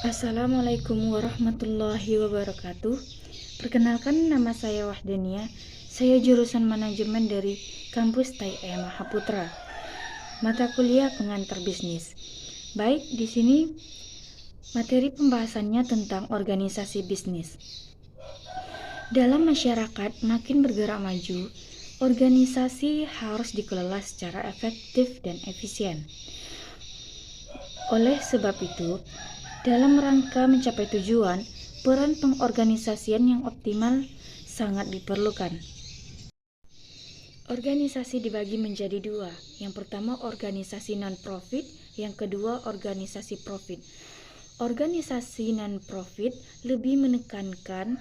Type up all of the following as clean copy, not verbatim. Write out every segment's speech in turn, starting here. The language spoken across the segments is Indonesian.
Assalamualaikum warahmatullahi wabarakatuh. Perkenalkan, nama saya Wahdania. Saya jurusan manajemen dari kampus TAI Mahaputra. Mata kuliah pengantar bisnis. Baik, di sini materi pembahasannya tentang organisasi bisnis. Dalam masyarakat makin bergerak maju, organisasi harus dikelola secara efektif dan efisien. Oleh sebab itu, dalam rangka mencapai tujuan, peran pengorganisasian yang optimal sangat diperlukan. Organisasi dibagi menjadi dua. Yang pertama organisasi non-profit, yang kedua organisasi profit. Organisasi non-profit lebih menekankan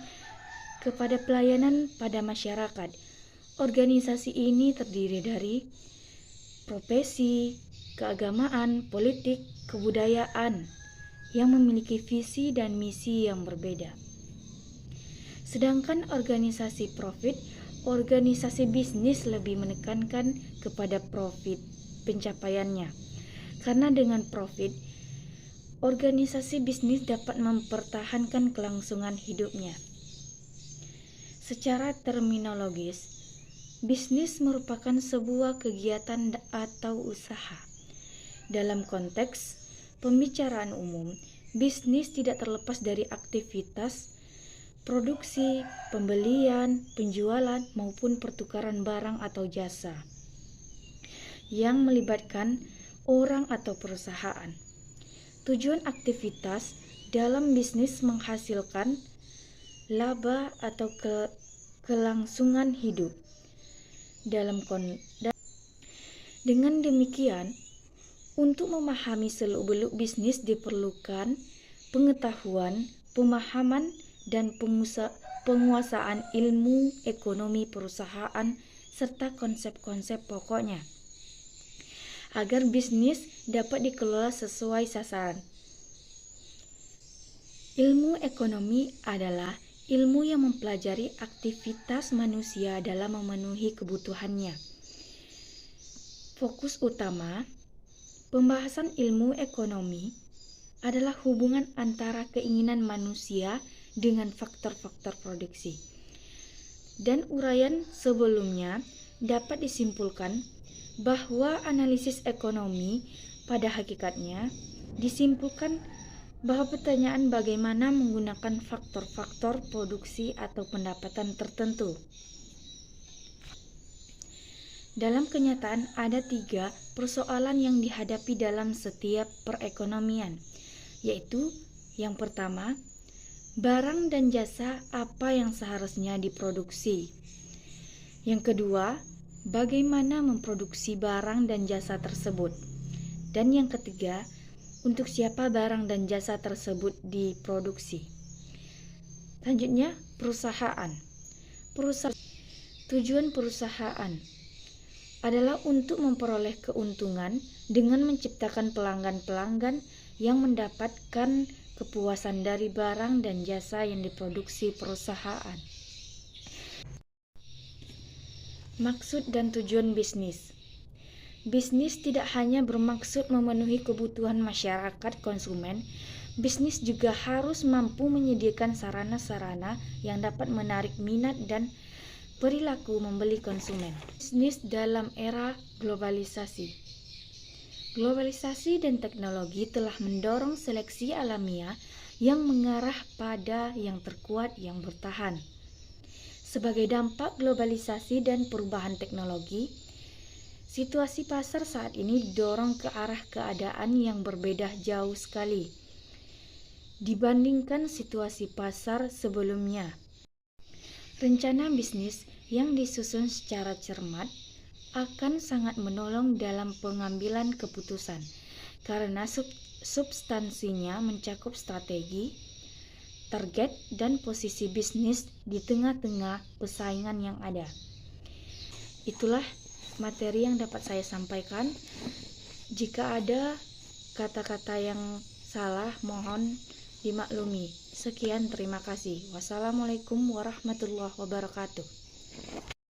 kepada pelayanan pada masyarakat. Organisasi ini terdiri dari profesi, keagamaan, politik, kebudayaan yang memiliki visi dan misi yang berbeda. Sedangkan organisasi profit, organisasi bisnis lebih menekankan kepada profit pencapaiannya. Karena dengan profit, organisasi bisnis dapat mempertahankan kelangsungan hidupnya. Secara terminologis, bisnis merupakan sebuah kegiatan atau usaha. Dalam konteks pembicaraan umum, bisnis tidak terlepas dari aktivitas produksi, pembelian, penjualan, maupun pertukaran barang atau jasa yang melibatkan orang atau perusahaan. Tujuan aktivitas dalam bisnis menghasilkan laba atau kelangsungan hidup. Dengan demikian, untuk memahami seluk-beluk bisnis diperlukan pengetahuan, pemahaman, dan penguasaan ilmu ekonomi perusahaan serta konsep-konsep pokoknya agar bisnis dapat dikelola sesuai sasaran. Ilmu ekonomi adalah ilmu yang mempelajari aktivitas manusia dalam memenuhi kebutuhannya. Fokus utama pembahasan ilmu ekonomi adalah hubungan antara keinginan manusia dengan faktor-faktor produksi. Dan uraian sebelumnya dapat disimpulkan bahwa analisis ekonomi pada hakikatnya disimpulkan bahwa pertanyaan bagaimana menggunakan faktor-faktor produksi atau pendapatan tertentu. Dalam kenyataan ada 3 persoalan yang dihadapi dalam setiap perekonomian, yaitu yang pertama, barang dan jasa apa yang seharusnya diproduksi. Yang kedua, bagaimana memproduksi barang dan jasa tersebut. Dan yang ketiga, untuk siapa barang dan jasa tersebut diproduksi. Selanjutnya, perusahaan. Tujuan perusahaan adalah untuk memperoleh keuntungan dengan menciptakan pelanggan-pelanggan yang mendapatkan kepuasan dari barang dan jasa yang diproduksi perusahaan. Maksud dan tujuan bisnis. Bisnis tidak hanya bermaksud memenuhi kebutuhan masyarakat konsumen, bisnis juga harus mampu menyediakan sarana-sarana yang dapat menarik minat dan perilaku membeli konsumen. Bisnis dalam era globalisasi. Globalisasi dan teknologi telah mendorong seleksi alamiah yang mengarah pada yang terkuat yang bertahan. Sebagai dampak globalisasi dan perubahan teknologi, situasi pasar saat ini didorong ke arah keadaan yang berbeda jauh sekali dibandingkan situasi pasar sebelumnya. Rencana bisnis yang disusun secara cermat akan sangat menolong dalam pengambilan keputusan karena substansinya mencakup strategi, target, dan posisi bisnis di tengah-tengah persaingan yang ada. Itulah materi yang dapat saya sampaikan. Jika ada kata-kata yang salah, mohon dimaklumi. Sekian, terima kasih. Wassalamualaikum warahmatullahi wabarakatuh.